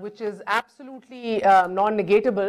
which is absolutely non-negatable।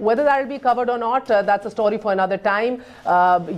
Whether that will be covered or not, that's a story for another time।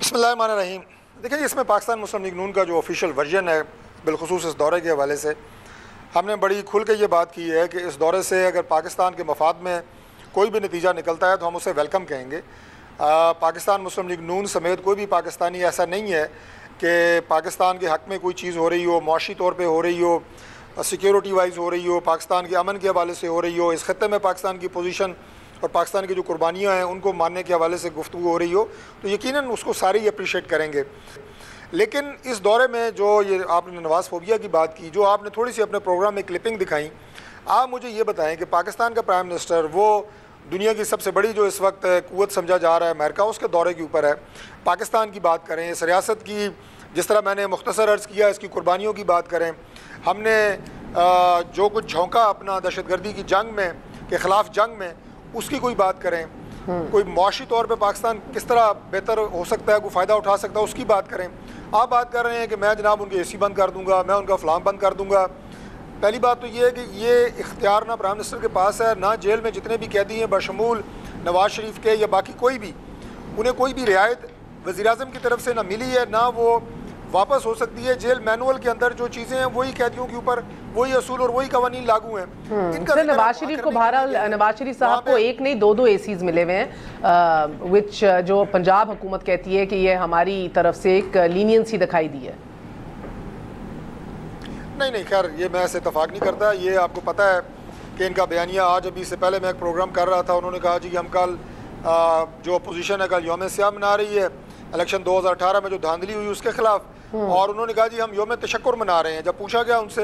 بسم اللہ الرحمن الرحیم. دیکھیں جی، اس میں پاکستان مسلم league نون کا جو آفیشیل ورژن ہے بالخصوص اس دورے کے حوالے سے ہم نے بڑی کھل کے یہ بات کی ہے کہ اس دورے سے اگر پاکستان کے مفاد میں کوئی بھی نتیجہ نکلتا ہے تو ہم اسے ویلکم کہیں گے. پاکستان مسلم لیگ نون سمیت کوئی بھی پاکستانی ایسا نہیں ہے کہ پاکستان کے حق میں کوئی چیز ہو رہی ہو، معاشی طور پہ ہو رہی ہو، سیکیورٹی وائز ہو رہی ہو، پاکستان کے امن کے حوالے سے ہو رہی ہو، اس خطے میں پاکستان کی پوزیشن اور پاکستان کی جو قربانیاں ہیں ان کو ماننے کے حوالے سے گفتگو ہو رہی ہو، تو یقیناً اس کو سارے اپریشیٹ کریں گے. لیکن اس دورے میں جو یہ آپ نے نواز فوبیا کی بات کی، جو آپ نے تھوڑی سی اپنے پروگرام میں کلپنگ دکھائیں، آپ مجھے یہ بتائیں کہ پاکستان کا پرائم منسٹر وہ دنیا کی سب سے بڑی جو اس وقت قوت سمجھا جا رہا ہے امریکہ، اس کے دورے کے اوپر ہے. پاکستان کی بات کریں، اس ریاست کی جس طرح میں نے مختصر عرض کیا اس کی قربانیوں کی بات کریں، ہم نے جو کچھ جھونکا اپنا دہشت گردی کی جنگ میں کے خلاف جنگ میں، اس کی کوئی بات کریں، کوئی معاشی طور پہ پاکستان کس طرح بہتر ہو سکتا ہے، کوئی فائدہ اٹھا سکتا ہے، اس کی بات کریں. آپ بات کر رہے ہیں کہ میں جناب ان کے اے سی بند کر دوں گا، میں ان کا فلام بند کر دوں گا. پہلی بات تو یہ ہے کہ یہ اختیار نہ پرائم منسٹر کے پاس ہے، نہ جیل میں جتنے بھی قیدی ہیں بشمول نواز شریف کے یا باقی کوئی بھی، انہیں کوئی بھی رعایت وزیر اعظم کی طرف سے نہ ملی ہے، نہ وہ واپس ہو سکتی ہے. جیل مینول کے اندر جو چیزیں ہیں وہی قیدیوں کے اوپر وہی اصول اور وہی قوانین لاگو ہیں. سر نواز شریف کو بہرحال نواز شریف صاحب کو ایک نہیں دو اے سیز ملے ہوئے ہیں، وچ جو پنجاب حکومت کہتی ہے کہ یہ ہماری طرف سے ایک لینینسی دکھائی دی ہے. نہیں خیر یہ میں ایسے اتفاق نہیں کرتا. یہ آپ کو پتہ ہے کہ ان کا بیانیہ آج ابھی سے پہلے میں ایک پروگرام کر رہا تھا، انہوں نے کہا جی ہم کل جو اپوزیشن ہے کل یوم سیاہ منا رہی ہے الیکشن 2018 میں جو دھاندلی ہوئی اس کے خلاف، اور انہوں نے کہا جی ہم یوم تشکر منا رہے ہیں. جب پوچھا گیا ان سے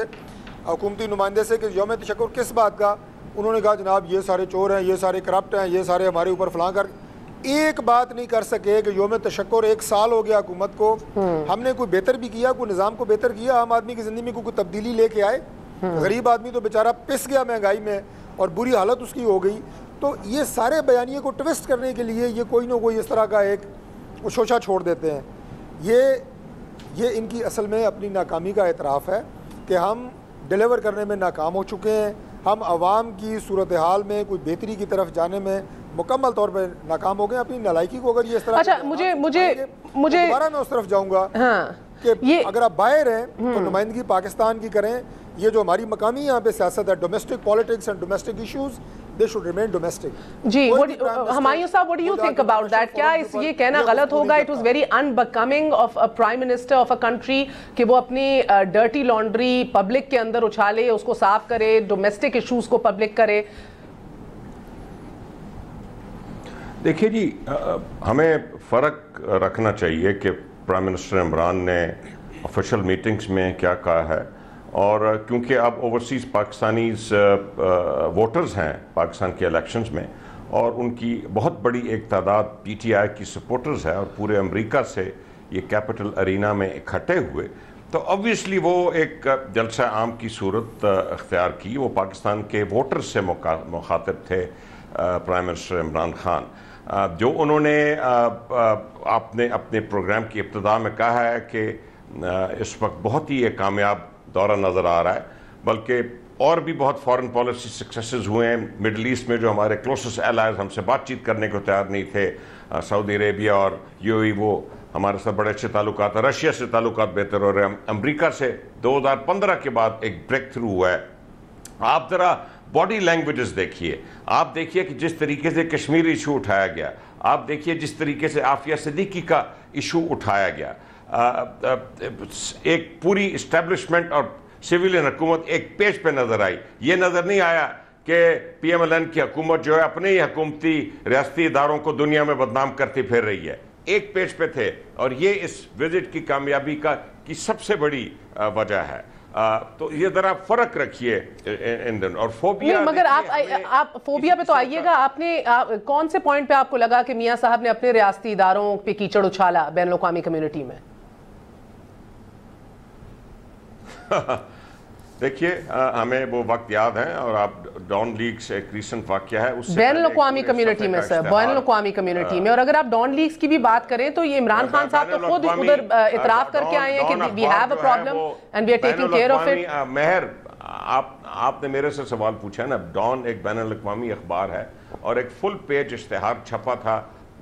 حکومتی نمائندے سے کہ یوم تشکر کس بات کا، انہوں نے کہا جناب یہ سارے چور ہیں، یہ سارے کرپٹ ہیں، یہ سارے ہمارے اوپر فلاں کر. ایک بات نہیں کر سکے کہ یوم تشکر 1 سال ہو گیا حکومت کو، ہم نے کوئی بہتر بھی کیا، کوئی نظام کو بہتر کیا، عام آدمی کی زندگی میں کوئی تبدیلی لے کے آئے. غریب آدمی تو بیچارہ پس گیا مہنگائی میں اور بری حالت اس کی ہو گئی. تو یہ سارے بیانیے کو ٹوسٹ کرنے کے لیے یہ کوئی نہ کوئی اس طرح کا ایک شوشہ چھوڑ دیتے ہیں. یہ ان کی اصل میں اپنی ناکامی کا اعتراف ہے کہ ہم ڈیلیور کرنے میں ناکام ہو چکے ہیں. ہم عوام کی صورتحال میں کوئی بہتری کی طرف جانے میں مکمل طور پہ ناکام ہو گئے. اپنی نالائکی کو اگر یہ اس طرح اچھا مجھے دوبارہ میں اس طرف جاؤں گا کہ اگر آپ باہر ہیں تو نمائندگی پاکستان کی کریں. یہ جو ہماری مقامی یہاں پہ سیاست ہے، domestic politics and domestic issues they should remain domestic. جی ہمایوں صاحب what do you think about that؟ کیا یہ کہنا غلط ہوگا it was very unbecoming of a prime minister of a country کہ وہ اپنی ڈرٹی لانڈری پبلک کے اندر اچھالے، اس کو صاف کرے، ڈومیسٹک ایشوز کو پبلک کرے؟ دیکھیے جی ہمیں فرق رکھنا چاہیے کہ پرائم منسٹر عمران نے آفیشیل میٹنگز میں کیا کہا ہے، اور کیونکہ اب اوورسیز پاکستانیز ووٹرز ہیں پاکستان کے الیکشنز میں، اور ان کی بہت بڑی ایک تعداد پی ٹی آئی کی سپورٹرز ہے، اور پورے امریکہ سے یہ کیپٹل ارینا میں اکٹھے ہوئے، تو obviously وہ ایک جلسہ عام کی صورت اختیار کی. وہ پاکستان کے ووٹرز سے مخاطب تھے پرائم منسٹر عمران خان. جو انہوں نے اپنے پروگرام کی ابتدا میں کہا ہے کہ اس وقت بہت ہی ایک کامیاب دورہ نظر آ رہا ہے، بلکہ اور بھی بہت فارن پالیسی سکسیسز ہوئے ہیں مڈل ایسٹ میں. جو ہمارے کلوسسٹ الائز ہم سے بات چیت کرنے کو تیار نہیں تھے، سعودی عربیہ اور یو اے ای، وہ ہمارے ساتھ بڑے اچھے تعلقات ہیں. رشیا سے تعلقات بہتر ہو رہے ہیں. امریکہ سے 2015 کے بعد ایک بریک تھرو ہوا ہے. آپ ذرا باڈی لینگویجز دیکھیے، آپ دیکھیے کہ جس طریقے سے کشمیر ایشو اٹھایا گیا، آپ دیکھیے جس طریقے سے عافیہ صدیقی کا ایشو اٹھایا گیا. ایک پوری اسٹیبلشمنٹ اور سویلین حکومت ایک پیج پہ نظر آئی. یہ نظر نہیں آیا کہ پی ایم ایل این کی حکومت جو ہے اپنے ہی حکومتی ریاستی اداروں کو دنیا میں بدنام کرتی پھر رہی ہے. ایک پیج پہ تھے، اور یہ اس وزٹ کی کامیابی کی سب سے بڑی وجہ ہے. تو یہ ذرا فرق رکھیے ان دن. اور فوبیا، مگر آپ فوبیا پہ تو آئیے گا. آپ نے کون سے پوائنٹ پہ آپ کو لگا کہ میاں صاحب نے اپنے ریاستی اداروں پہ کیچڑ اچھالا بین الاقوامی کمیونٹی میں؟ دیکھیے ہمیں وہ وقت یاد ہیں، اور آپ ڈان لیگز ایک ریسنٹ واقعہ ہے اس سے بین الاقوامی کمیونٹی میں سر، بین الاقوامی کمیونٹی میں. اور اگر آپ ڈان لیگز کی بھی بات کریں تو یہ عمران خان صاحب تو خود ادھر اعتراف کر کے آئے ہیں کہ we have a problem and we are taking care of it. مہر آپ نے میرے سے سوال پوچھا نا. ڈان ایک بین الاقوامی اخبار ہے، اور ایک فل پیج اشتہار چھپا تھا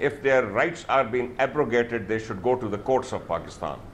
if their rights are being abrogated, they should go to the courts of Pakistan.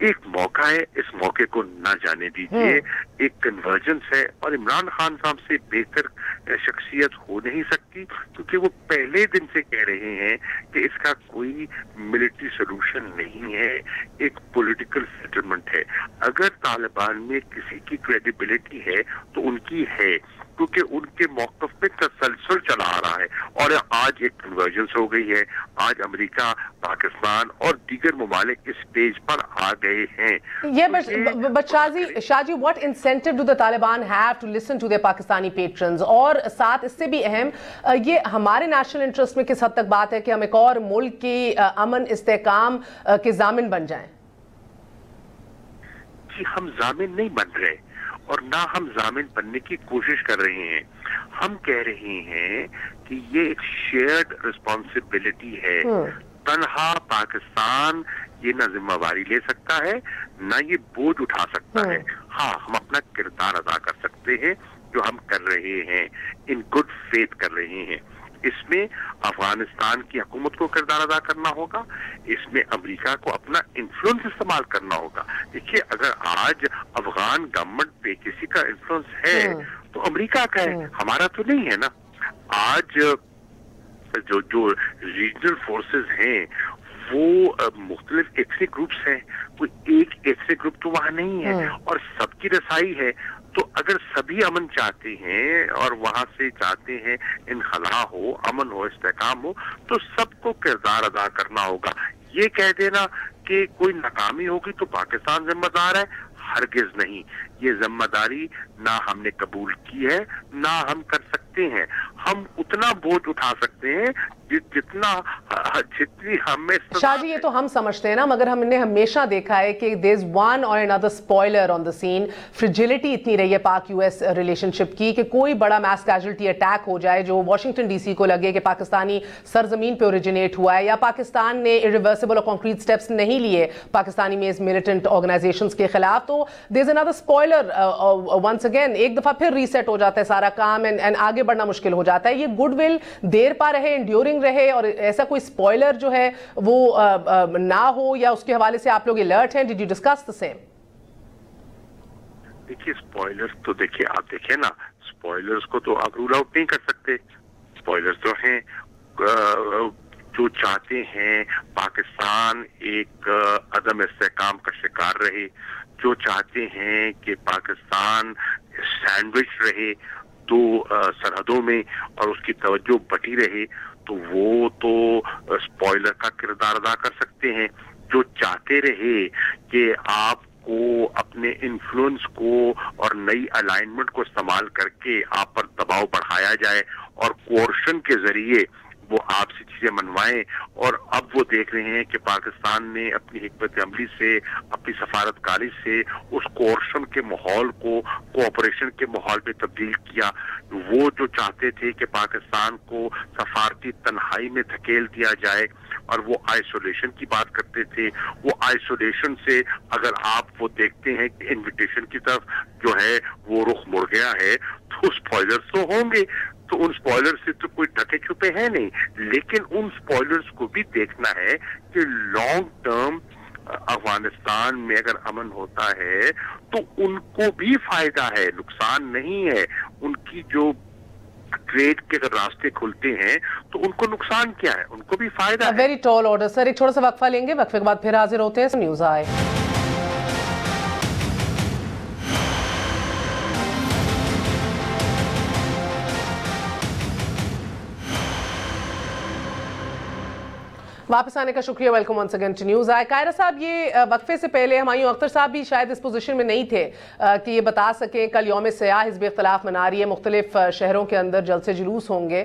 ایک موقع ہے, اس موقع کو نہ جانے دیجیے. ایک کنورجنس ہے اور عمران خان صاحب سے بہتر شخصیت ہو نہیں سکتی, کیونکہ وہ پہلے دن سے کہہ رہے ہیں کہ اس کا کوئی ملٹری سولوشن نہیں ہے, ایک پولیٹیکل سیٹلمنٹ ہے. اگر طالبان میں کسی کی کریڈیبلٹی ہے تو ان کی ہے, کیونکہ ان کے موقف میں تسلسل چلا آ رہا ہے, اور آج ایک کنورجنس ہو گئی ہے. آج امریکہ, پاکستان اور دیگر ممالک اس پیج پر آ گئے ہیں. But Shaji, what incentive do the Taliban have to listen to their Pakistani patrons? اور ساتھ اس سے بھی اہم, یہ ہمارے نیشنل انٹرسٹ میں کس حد تک بات ہے کہ ہم ایک اور ملک کی امن استحکام کے ضامن بن جائیں؟ جی, ہم ضامن نہیں بن رہے اور نہ ہم ضامن بننے کی کوشش کر رہے ہیں. ہم کہہ رہے ہیں کہ یہ ایک شیئرڈ رسپانسبلٹی ہے. تنہا پاکستان یہ نہ ذمہ داری لے سکتا ہے نہ یہ بوجھ اٹھا سکتا ہے. ہاں, ہم اپنا کردار ادا کر سکتے ہیں جو ہم کر رہے ہیں, ان گڈ فیتھ کر رہے ہیں. اس میں افغانستان کی حکومت کو کردار ادا کرنا ہوگا, اس میں امریکہ کو اپنا انفلوئنس استعمال کرنا ہوگا. دیکھیے, اگر آج افغان گورنمنٹ پہ کسی کا انفلوئنس ہے تو امریکہ کا ہے, ہمارا تو نہیں ہے نا. آج جو ریجنل فورسز ہیں وہ مختلف ایتھنک گروپس ہیں, کوئی ایک ایتھنک گروپ تو وہاں نہیں ہے, اور سب کی رسائی ہے. تو اگر سبھی امن چاہتے ہیں اور وہاں سے چاہتے ہیں انخلا ہو, امن ہو, استحکام ہو, تو سب کو کردار ادا کرنا ہوگا. یہ کہہ دینا کہ کوئی ناکامی ہوگی تو پاکستان ذمہ دار ہے, ہرگز نہیں. یہ ذمہ داری نہ ہم نے قبول کی ہے نہ ہم کر سکتے ہیں. ہم اتنا بوجھ اٹھا سکتے ہیں جتنی ہمیں. شاہ جی, یہ تو ہم سمجھتے ہیں نا, مگر ہم نے ہمیشہ دیکھا ہے کہ there is one or another spoiler on the scene. fragility اتنی رہی ہے پاک یو ایس ریلیشن شپ کی کہ کوئی بڑا میس کیجولٹی اٹیک ہو جائے جو واشنگٹن ڈی سی کو لگے کہ پاکستانی سرزمین پہ اوریجنیٹ ہوا ہے, یا پاکستان نے irreversible اور concrete steps نہیں لیے پاکستانی میں militant organizations کے خلاف, تو there is another spoiler. once again ایک دفعہ پھر ریسیٹ ہو جاتا ہے سارا کام, and آگے بڑھنا مشکل ہو جاتا ہے. یہ گڈ ول دیر پا رہے, انڈیورنگ رہے, اور ایسا کوئی اسپوائلر جو ہے وہ نہ ہو, یا اس کے حوالے سے آپ لوگ الرٹ ہیں؟ Did you discuss the same? دیکھیے, اسپوائلر تو دیکھیے, آپ دیکھیں نا, اسپوائلرز کو تو آپ رول آؤٹ نہیں کر سکتے. اسپوائلرز تو ہیں جو چاہتے ہیں پاکستان ایک عدم استحکام کا شکار رہے, جو چاہتے ہیں کہ پاکستان سینڈوچ رہے دو سرحدوں میں اور اس کی توجہ بٹی رہے, تو وہ تو اسپوائلر کا کردار ادا کر سکتے ہیں. جو چاہتے رہے کہ آپ کو اپنے انفلوئنس کو اور نئی الائنمنٹ کو استعمال کر کے آپ پر دباؤ بڑھایا جائے اور کوارشن کے ذریعے وہ آپ سے چیزیں منوائیں, اور اب وہ دیکھ رہے ہیں کہ پاکستان نے اپنی حکمت عملی سے, اپنی سفارتکاری سے اس کوارشن کے ماحول کو کوآپریشن کے ماحول میں تبدیل کیا. وہ جو چاہتے تھے کہ پاکستان کو سفارتی تنہائی میں دھکیل دیا جائے اور وہ آئسولیشن کی بات کرتے تھے, وہ آئسولیشن سے اگر آپ وہ دیکھتے ہیں کہ انویٹیشن کی طرف جو ہے وہ رخ مڑ گیا ہے, تو اسپوائلرز تو ہوں گے. تو ان اسپوائلر سے تو کوئی ڈھکے چھپے ہیں نہیں, لیکن ان اسپوائلرز کو بھی دیکھنا ہے کہ لانگ ٹرم افغانستان میں اگر امن ہوتا ہے تو ان کو بھی فائدہ ہے, نقصان نہیں ہے. ان کی جو ٹریڈ کے اگر راستے کھلتے ہیں تو ان کو نقصان کیا ہے, ان کو بھی فائدہ ہے. ویری ٹال آرڈر سر. ایک چھوٹا سا وقفہ لیں گے, وقفے کے بعد پھر حاضر ہوتے ہیں. نیوز آئے واپس آنے کا شکریہ. Welcome once again to news آئے. قاہرہ صاحب, یہ وقفے سے پہلے ہمایوں اختر صاحب بھی شاید اس پوزیشن میں نہیں تھے کہ یہ بتا سکیں, کل یوم سیاہ حزب اختلاف منا رہی ہے, مختلف شہروں کے اندر جلسے جلوس ہوں گے,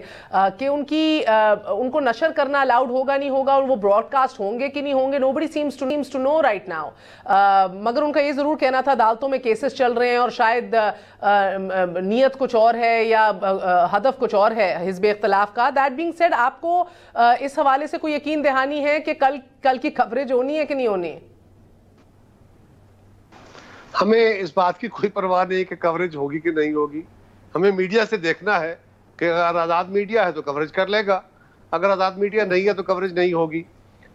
کہ ان کو نشر کرنا الاؤڈ ہوگا نہیں ہوگا, اور وہ براڈ کاسٹ ہوں گے کہ نہیں ہوں گے. Nobody seems to know right now. مگر ان کا یہ ضرور کہنا تھا عدالتوں میں کیسز چل رہے ہیں اور شاید نیت کچھ اور ہے یا ہدف کچھ اور ہے حزب اختلاف کا. دیٹ بینگ سیڈ, آپ کو اس حوالے سے کوئی یقین دہانی ہے کہ کل کی کوریج ہونی ہے کہ نہیں ہونی؟ ہمیں اس بات کی کوئی پرواہ نہیں کہ کوریج ہوگی کہ نہیں ہوگی. ہمیں میڈیا سے دیکھنا ہے کہ اگر آزاد میڈیا ہے تو کوریج کر لے گا, اگر آزاد میڈیا نہیں ہے تو کوریج نہیں ہوگی.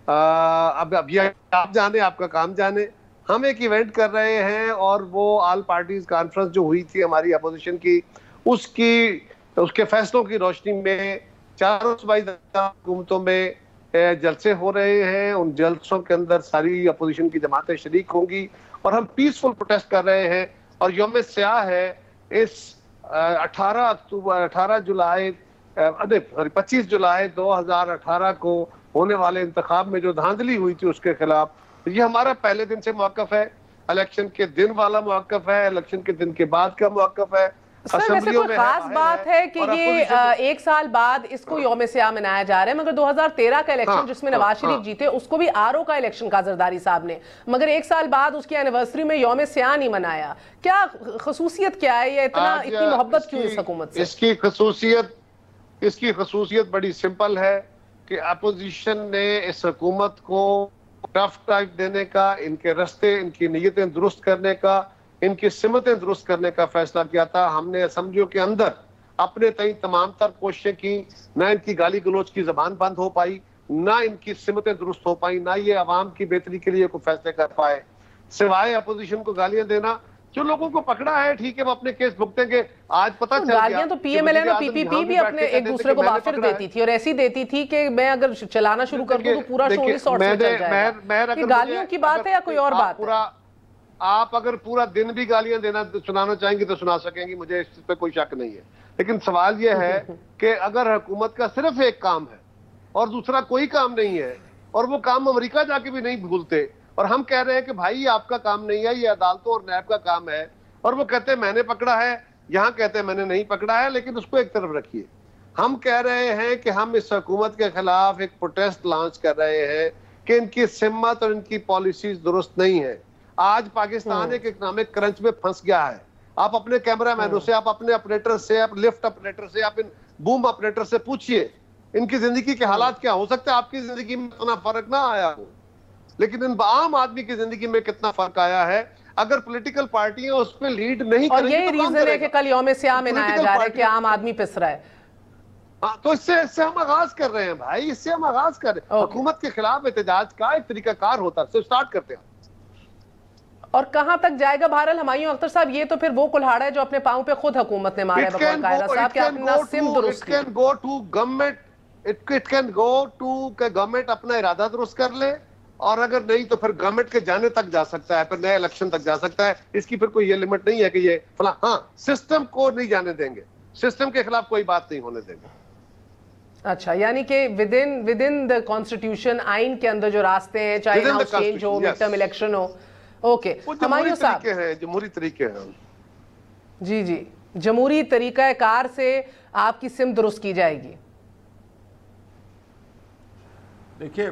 اب یہ آپ جانے, آپ کا کام جانے. ہم ایک ایونٹ کر رہے ہیں اور وہ آل پارٹیز کانفرنس جو ہوئی تھی ہماری اپوزیشن کی اس کے فیصلوں کی روشنی میں چاروں صوبائی حکومتوں میں جلسے ہو رہے ہیں. ان جلسوں کے اندر ساری اپوزیشن کی جماعتیں شریک ہوں گی اور ہم پیسفل پروٹیسٹ کر رہے ہیں. اور یوم سیاہ ہے اس 25 جولائی 2018 کو ہونے والے انتخاب میں جو دھاندلی ہوئی تھی اس کے خلاف. یہ ہمارا پہلے دن سے موقف ہے, الیکشن کے دن والا موقف ہے, الیکشن کے دن کے بعد کا موقف ہے. سر ویسے کوئی خاص بات ہے کہ یہ ایک سال بعد اس کو یوم سیاہ منایا جا رہا ہے, مگر 2013 کا الیکشن جس میں نواز شریف جیتے اس کو بھی آر او کا الیکشن کا زرداری صاحب نے, مگر ایک سال بعد اس کی اینیورسری میں یوم سیاہ نہیں منایا. کیا خصوصیت کیا ہے, یہ اتنی محبت کیوں اس حکومت سے؟ اس کی خصوصیت بڑی سمپل ہے کہ اپوزیشن نے اس حکومت کو ٹف ٹائپ دینے کا, ان کے رستے, ان کی نیتیں درست کرنے کا, ان کی سمتیں درست کرنے کا فیصلہ کیا تھا. ہم نے اسمبلیوں کے اندر اپنے تئیں تمام تر کوششیں کی, نہ ان کی گالی گلوچ کی زبان بند ہو پائی, نہ ان کی سمتیں درست ہو پائیں, نہ یہ عوام کی بہتری کے لیے کوئی فیصلے کر پائے, سوائے اپوزیشن کو گالیاں دینا. جو لوگوں کو پکڑا ہے ٹھیک ہے وہ اپنے کیس بھگتیں گے. آج پتہ چل گیا گالیاں تو پی ایم ایل این اور پی پی پی بھی اپنے ایک دوسرے کو بافر دیتی تھی اور ایسی دیتی تھی کہ میں اگر چلانا شروع کر دوں تو پورا شو ہی سارٹ سے چل جائے گا. یہ گالیوں کی بات ہے یا کوئی اور بات ہے؟ آپ اگر پورا دن بھی گالیاں سنانا چاہیں گی تو سنا سکیں گی, مجھے اس پہ کوئی شک نہیں ہے. لیکن سوال یہ ہے کہ اگر حکومت کا صرف ایک کام ہے اور دوسرا کوئی کام نہیں ہے, اور وہ کام امریکہ جا کے بھی نہیں بھولتے, اور ہم کہہ رہے ہیں کہ بھائی آپ کا کام نہیں ہے, یہ عدالتوں اور نیب کا کام ہے, اور وہ کہتے ہیں میں نے پکڑا ہے, یہاں کہتے ہیں میں نے نہیں پکڑا ہے, لیکن اس کو ایک طرف رکھیے. ہم کہہ رہے ہیں کہ ہم اس حکومت کے خلاف ایک پروٹیسٹ لانچ کر رہے ہیں کہ ان کی سمت اور ان کی پالیسیز درست نہیں ہے. آج پاکستان ایک اکنامک کرنچ میں پھنس گیا ہے. آپ اپنے کیمرہ مینوں سے, آپ اپنے اپریٹر سے, آپ لفٹ اپریٹر سے, آپ ان بوم اپریٹر سے پوچھئے ان کی زندگی کے حالات کیا. ہو سکتا ہے آپ کی زندگی میں اتنا فرق نہ آیا ہو, لیکن ان عام آدمی کی زندگی میں کتنا فرق آیا ہے. اگر پولیٹیکل پارٹیاں اس پہ لیڈ نہیں کریں گی, اور یہی ریزن ہے کہ کل یوم سیاہ منایا جا رہا ہے کہ عام آدمی پس رہا ہے. تو اس سے ہم آغاز کر رہے ہیں بھائی, اس سے ہم آغاز کر رہے ہیں. حکومت کے خلاف احتجاج کا ایک طریقہ کار ہوتا ہے, سٹارٹ کرتے ہیں. اور کہاں تک جائے گا بہرحال ہمایوں اختر صاحب؟ یہ تو پھر وہ کلہاڑا ہے جو اپنے پاؤں پہ خود حکومت نے مارا ہے بقول قائرہ صاحب کہ اپنا سم درست کی. It can go to کہ گورنمنٹ اپنا ارادہ درست کر لے, اور اگر نہیں تو پھر گورنمنٹ کے جانے تک جا سکتا ہے, پھر نئے الیکشن تک جا سکتا ہے. اس کی پھر کوئی یہ لمٹ نہیں ہے کہ یہ فلاں, ہاں سسٹم کو نہیں جانے دیں گے, سسٹم کے خلاف کوئی بات نہیں ہونے دیں گے. اچھا, یعنی کہ within the constitution, آئین کے اندر جو راستے ہیں, چاہے ہاؤس چینج ہو, مڈ ٹرم الیکشن ہو. اوکے, ہمایوں صاحب جمہوری طریقے ہیں. جی جمہوری طریقہ کار سے آپ کی سم درست کی جائے گی. دیکھیے,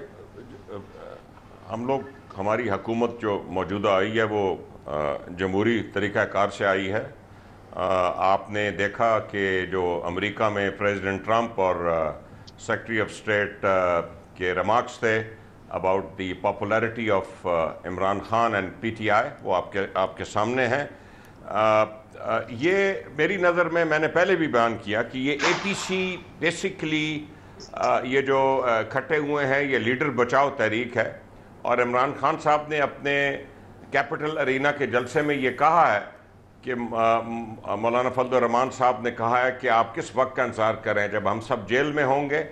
ہم لوگ, ہماری حکومت جو موجودہ آئی ہے وہ جمہوری طریقہ کار سے آئی ہے. آپ نے دیکھا کہ جو امریکہ میں پریزیڈنٹ ٹرمپ اور سیکرٹری آف اسٹیٹ کے ریمارکس تھے about the popularity of Imran Khan and PTI, وہ آپ کے سامنے ہیں. یہ میری نظر میں نے پہلے بھی بیان کیا کہ یہ APC بیسیکلی یہ جو کھٹے ہوئے ہیں یہ لیڈر بچاؤ تحریک ہے, اور عمران خان صاحب نے اپنے کیپٹل ارینا کے جلسے میں یہ کہا ہے کہ مولانا فضل الرحمان صاحب نے کہا ہے کہ آپ کس وقت کا انتظار کریں جب ہم سب جیل میں ہوں گے.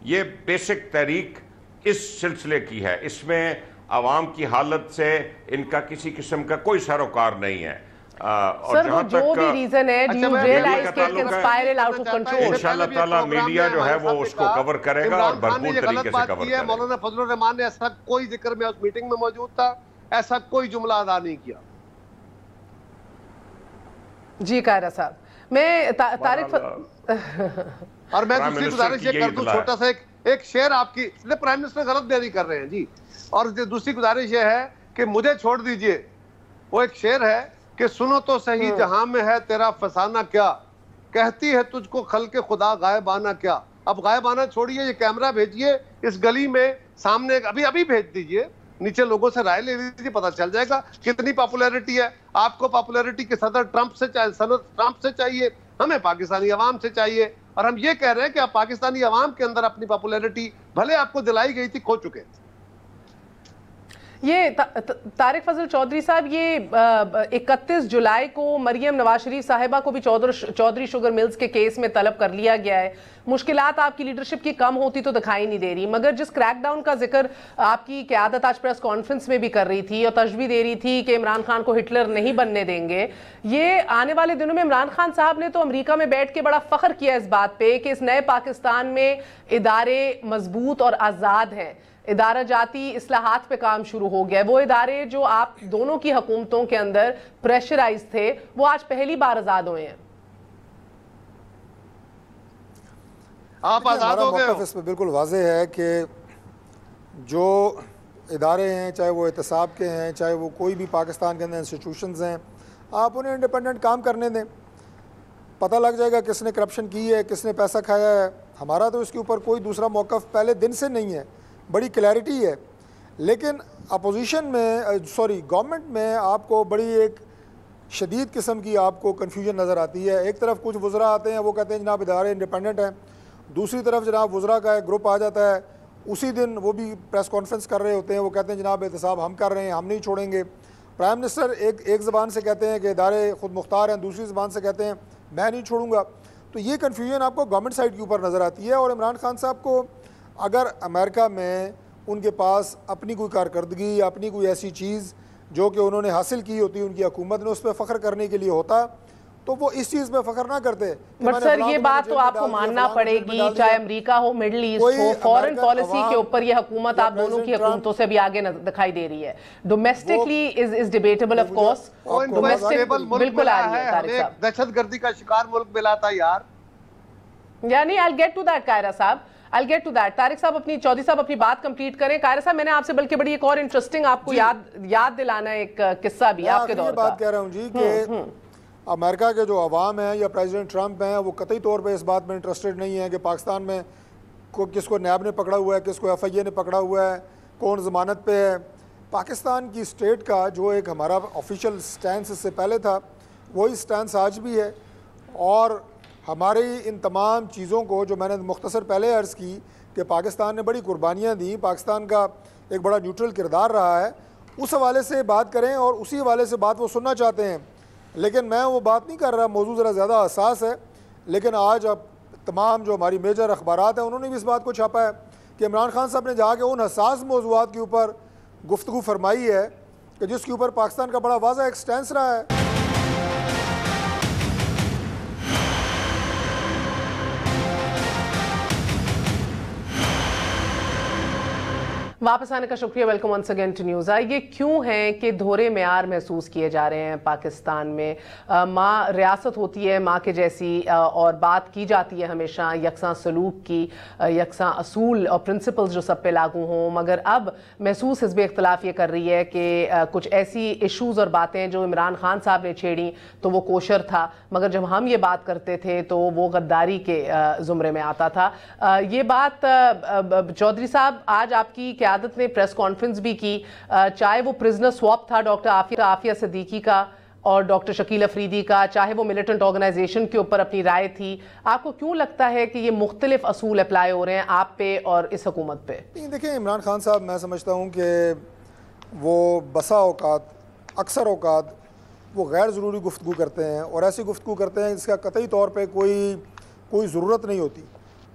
یہ بیسک تحریک اس سلسلے کی ہے, اس میں عوام کی حالت سے ان کا کسی قسم کا کوئی سروکار نہیں ہے. سر وہ جو بھی ریزن ہے, do you realize کہ it can spiral out of control. انشاءاللہ تعالیٰ میڈیا جو ہے وہ اس کو کور کرے گا اور بھرپور طریقے سے کور کرے گا. مولانا فضل الرحمان نے ایسا کوئی ذکر میں اس میٹنگ میں موجود تھا, ایسا کوئی جملہ ادا نہیں کیا. جی قائرہ صاحب, میں طارق اور میں دوسری گزارش یہ کر دوں, چھوٹا سا ایک شعر آپ کی, پرائم منسٹر غلط بیانی کر رہے ہیں جی, اور دوسری گزارش یہ ہے کہ مجھے چھوڑ دیجئے. وہ ایک شعر ہے کہ سنو تو صحیح جہاں میں ہے تیرا فسانہ کیا, کہتی ہے تجھ کو خلق خدا غائبانہ کیا. اب غائبانہ چھوڑیے, یہ کیمرہ بھیجئے اس گلی میں سامنے, ابھی بھیج دیجئے, نیچے لوگوں سے رائے لے لیجیے, پتہ چل جائے گا کتنی پاپولیرٹی ہے. آپ کو پاپولیرٹی کے صدر ٹرمپ سے چاہیے, ہمیں پاکستانی عوام سے چاہیے. اور ہم یہ کہہ رہے ہیں کہ آپ پاکستانی عوام کے اندر اپنی پاپولیرٹی بھلے آپ کو دلائی گئی تھی, کھو چکے. یہ طارق فضل چودھری صاحب، یہ 31 جولائی کو مریم نواز شریف صاحبہ کو بھی چودھری شوگر ملز کے کیس میں طلب کر لیا گیا ہے. مشکلات آپ کی لیڈرشپ کی کم ہوتی تو دکھائی نہیں دے رہی، مگر جس کریک ڈاؤن کا ذکر آپ کی قیادت آج پریس کانفرنس میں بھی کر رہی تھی اور تشبیہ دے رہی تھی کہ عمران خان کو ہٹلر نہیں بننے دیں گے، یہ آنے والے دنوں میں عمران خان صاحب نے تو امریکہ میں بیٹھ کے بڑا فخر کیا اس بات پہ کہ اس نئے پاکستان میں ادارے مضبوط اور آزاد ہیں، ادارہ جاتی اصلاحات پہ کام شروع ہو گیا ہے. وہ ادارے جو آپ دونوں کی حکومتوں کے اندر پریشرائز تھے وہ آج پہلی بار آزاد ہوئے ہیں. آپ آزاد ہو گئے ہو. اس پہ بالکل واضح ہے کہ جو ادارے ہیں، چاہے وہ احتساب کے ہیں، چاہے وہ کوئی بھی پاکستان کے اندر انسٹیٹیوشنز ہیں، آپ انہیں انڈیپینڈنٹ کام کرنے دیں. پتہ لگ جائے گا کس نے کرپشن کی ہے، کس نے پیسہ کھایا ہے. ہمارا تو اس کے اوپر کوئی دوسرا موقف پہلے دن سے نہیں ہے، بڑی کلیئرٹی ہے. لیکن اپوزیشن میں گورنمنٹ میں آپ کو بڑی ایک شدید قسم کی آپ کو کنفیوژن نظر آتی ہے. ایک طرف کچھ وزراء آتے ہیں، وہ کہتے ہیں جناب ادارے انڈیپینڈنٹ ہیں، دوسری طرف جناب وزراء کا ایک گروپ آ جاتا ہے، اسی دن وہ بھی پریس کانفرنس کر رہے ہوتے ہیں، وہ کہتے ہیں جناب احتساب ہم کر رہے ہیں، ہم نہیں چھوڑیں گے. پرائم منسٹر ایک زبان سے کہتے ہیں کہ ادارے خود مختار ہیں، دوسری زبان سے کہتے ہیں میں نہیں چھوڑوں گا. تو یہ کنفیوژن آپ کو گورنمنٹ سائڈ کے اوپر نظر آتی ہے. اور عمران خان صاحب کو اگر امریکہ میں ان کے پاس اپنی کوئی کارکردگی، اپنی کوئی ایسی چیز جو کہ انہوں نے حاصل کی ہوتی، ان کی حکومت نے اس پہ فخر کرنے کے لیے ہوتا تو وہ اس چیز پہ فخر نہ کرتے. بٹ سر یہ بات تو آپ کو ماننا پڑے گی، چاہے امریکہ ہو، مڈل ایسٹ ہو، فورن پالیسی کے اوپر یہ حکومت آپ دونوں کی حکومتوں سے بھی آگے دکھائی دے رہی ہے. Domestically is debatable of course, بالکل آ رہی ہے. طارق صاحب دہشت گردی کا شکار ملک ملا تھا یار. یعنی I'll get to that قاہرہ صاحب، I'll get to that. Tariq صاحب چودھری صاحب اپنی بات کمپلیٹ کریں. قاہرہ صاحب میں نے آپ سے بلکہ بڑی ایک اور انٹرسٹنگ آپ کو یاد دلانا ایک قصہ بھی آپ کے دور کا. بات کہہ رہا ہوں جی کہ امریکہ کے جو عوام ہیں یا پریزیڈنٹ ٹرمپ ہیں وہ قطعی طور پہ اس بات میں انٹرسٹڈ نہیں ہیں کہ پاکستان میں کس کو نیب نے پکڑا ہوا ہے، کس کو ایف آئی اے نے پکڑا ہوا ہے، کون ضمانت پہ ہے. پاکستان کی اسٹیٹ کا جو ایک ہمارا آفیشیل سٹینس اس سے پہلے تھا وہی سٹینس آج بھی ہے. اور ہماری ان تمام چیزوں کو جو میں نے مختصر پہلے عرض کی کہ پاکستان نے بڑی قربانیاں دیں، پاکستان کا ایک بڑا نیوٹرل کردار رہا ہے، اس حوالے سے بات کریں اور اسی حوالے سے بات وہ سننا چاہتے ہیں. لیکن میں وہ بات نہیں کر رہا، موضوع ذرا زیادہ حساس ہے. لیکن آج اب تمام جو ہماری میجر اخبارات ہیں انہوں نے بھی اس بات کو چھاپا ہے کہ عمران خان صاحب نے جا کے ان حساس موضوعات کے اوپر گفتگو فرمائی ہے کہ جس کے اوپر پاکستان کا بڑا واضح ایک سٹینس رہا ہے. واپس آنے کا شکریہ. Welcome once again to news eye. یہ کیوں ہے کہ دھورے معیار محسوس کیے جا رہے ہیں پاکستان میں؟ ماں ریاست ہوتی ہے ماں کے جیسی، اور بات کی جاتی ہے ہمیشہ یکساں سلوک کی، یکساں اصول اور پرنسپلز جو سب پہ لاگو ہوں، مگر اب محسوس حزب اختلاف یہ کر رہی ہے کہ کچھ ایسی ایشوز اور باتیں جو عمران خان صاحب نے چھیڑیں تو وہ کوشر تھا، مگر جب ہم یہ بات کرتے تھے تو وہ غداری کے زمرے میں آتا تھا. یہ بات چودھری صاحب آج آپ کی قیادت نے پریس کانفرنس بھی کی، چاہے وہ پرزنر سواپ تھا ڈاکٹر عافیہ صدیقی کا اور ڈاکٹر شکیل افریدی کا، چاہے وہ ملیٹنٹ آرگنائزیشن کے اوپر اپنی رائے تھی. آپ کو کیوں لگتا ہے کہ یہ مختلف اصول اپلائی ہو رہے ہیں آپ پہ اور اس حکومت پہ؟ دیکھیں عمران خان صاحب میں سمجھتا ہوں کہ وہ بسا اوقات، اکثر اوقات وہ غیر ضروری گفتگو کرتے ہیں اور ایسی گفتگو کرتے ہیں جس کا قطعی طور پہ کوئی ضرورت نہیں ہوتی.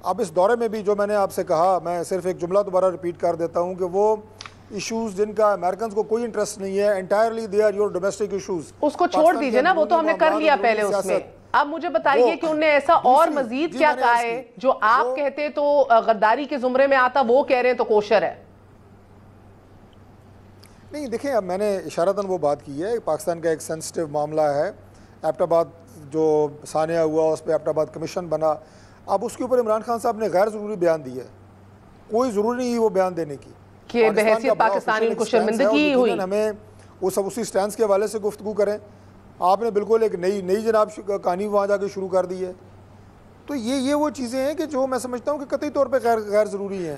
اب اس دورے میں بھی جو میں نے آپ سے کہا، میں صرف ایک جملہ دوبارہ ریپیٹ کر دیتا ہوں کہ وہ ایشوز جن کا امریکنز کو کوئی انٹرسٹ نہیں ہے، entirely they are your domestic issues. اس کو چھوڑ دیجئے نا، وہ تو ہم نے کر لیا پہلے اس میں. اب مجھے بتائیے کہ انہوں نے ایسا اور مزید کیا کہا ہے جو آپ کہتے تو غداری کے زمرے میں آتا، وہ کہہ رہے ہیں تو کوشر ہے. نہیں دیکھیں، اب میں نے اشارتاً وہ بات کی ہے، پاکستان کا ایک سینسٹیو معاملہ ہے. ایبٹ آباد جو سانحہ ہوا اس پہ ایبٹ آباد کمیشن بنا، اب اس کے اوپر عمران خان صاحب نے غیر ضروری بیان دیا ہے. کوئی ضروری نہیں وہ بیان دینے کی کہ بحیثیت پاکستانی ان کو شرمندگی ہوئی. ہمیں وہ سب اسی سٹینس کے حوالے سے گفتگو کریں. آپ نے بالکل ایک نئی جناب کہانی وہاں جا کے شروع کر دی ہے. تو یہ وہ چیزیں ہیں کہ جو میں سمجھتا ہوں کہ قطعی طور پہ غیر ضروری ہیں.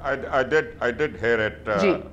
I did hear it,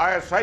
ISI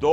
2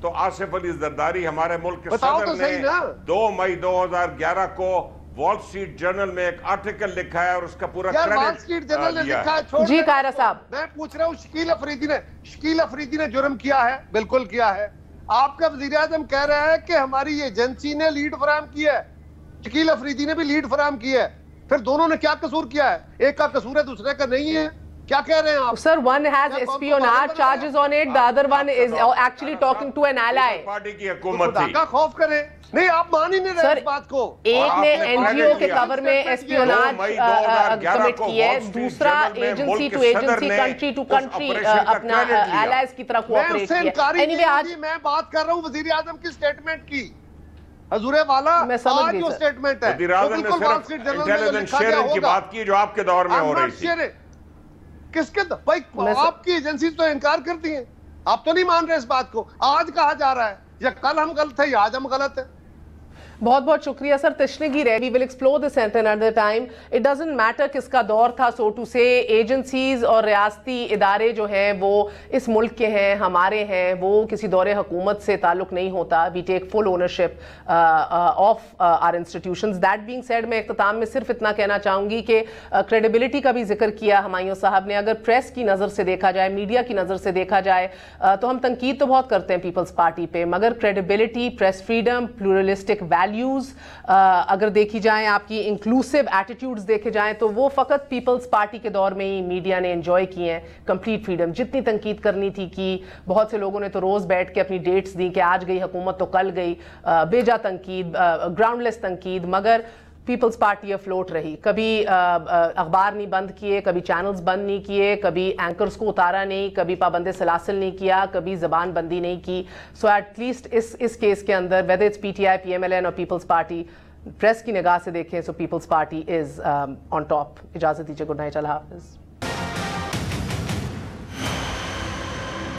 تو آصف علی زرداری ہمارے ملک کے بتاؤ صدر تو صحیح نے نا۔ 2 مئی 2011 کو وال اسٹریٹ جرنل میں ایک آرٹیکل لکھا ہے اور اس کا پورا یار وال کریڈٹ اسٹریٹ جرنل نے دیا لکھا ہے۔ ہے، چھوڑ جی دیں۔ قاہرہ صاحب، میں پوچھ رہا ہوں شکیل افریدی نے جرم کیا ہے؟ بالکل کیا ہے۔ آپ کا وزیر اعظم کہہ رہا ہے کہ ہماری ایجنسی نے لیڈ فراہم کی ہے، شکیل افریدی نے بھی لیڈ فراہم کی ہے، پھر دونوں نے کیا قصور کیا ہے؟ ایک کا قصور ہے دوسرے کا نہیں ہے، کیا کہہ رہے ہیں آپ؟ Sir, one has espionage charges on it, the other one is actually talking to an ally. Party کی حکومت خدا تھی۔ کا خوف کریں، نہیں آپ مان ہی نہیں رہے سر اس بات کو۔ ایک نے آپ نے این جی او کے کور میں 2 اسپیوناج مئی 2011 کمٹ کو کی ہے، وال اسٹریٹ دوسرا جرنل میں ایجنسی ملک ٹو کے صدر ایجنسی، نے کنٹری ٹو اس کنٹری آپریشن کا اپنا کریڈٹ لیا۔ ایلائز کی طرح میں اس کوآپریٹ سے کیا۔ انکاری اینی وے نہیں آج ہوگی، میں بات کر رہا ہوں وزیر اعظم کی سٹیٹمنٹ کی، حضور والا میں سمجھ آج گئی جو سر۔ سٹیٹمنٹ ہے وزیر وہ اعظم نے بالکل وال صرف اسٹریٹ جرنل میں جو انٹیلیجنس لکھا گیا شیئرنگ کی ہوگا۔ بات کی جو آپ کے دور میں ہو رہی تھی۔ کس کے بھائی آپ کی ایجنسی تو انکار کرتی ہیں، آپ تو نہیں مان رہے اس بات کو، آج کہا جا رہا ہے یا کل ہم غلط ہے یا آج ہم غلط ہے۔ بہت بہت شکریہ سر تشنگی رہے. We will explore this at another time. It doesn't matter کس کا دور تھا, so to say ایجنسیز اور ریاستی ادارے جو ہیں وہ اس ملک کے ہیں, ہمارے ہیں, وہ کسی دور حکومت سے تعلق نہیں ہوتا. We take full ownership of our institutions. That being said, میں اختتام میں صرف اتنا کہنا چاہوں گی کہ کریڈیبلٹی کا بھی ذکر کیا ہمایوں صاحب نے. اگر پریس کی نظر سے دیکھا جائے, میڈیا کی نظر سے دیکھا جائے تو ہم تنقید تو بہت کرتے ہیں پیپلز پارٹی پہ, مگر credibility, press freedom, pluralistic values اگر دیکھی جائیں, آپ کی انکلوسیو ایٹیٹیوڈز دیکھے جائیں تو وہ فقط پیپلز پارٹی کے دور میں ہی میڈیا نے انجوائے کی ہیں. کمپلیٹ فریڈم, جتنی تنقید کرنی تھی کی. بہت سے لوگوں نے تو روز بیٹھ کے اپنی ڈیٹس دی کہ آج گئی حکومت تو کل گئی, بیجا تنقید, گراؤنڈ لیس تنقید, مگر پیپلز پارٹی افلوٹ رہی. کبھی اخبار نہیں بند کیے, کبھی چینلز بند نہیں کیے, کبھی اینکرز کو اتارا نہیں, کبھی پابند سلاسل نہیں کیا, کبھی زبان بندی نہیں کی. سو ایٹ لیسٹ اس کیس کے اندر whether it's P T I, P M L N اور پیپلز پارٹی, پریس کی نگاہ سے دیکھیں so Peoples Party is on top. اجازت دیجیے, گڈ نائٹ, اللہ حافظ.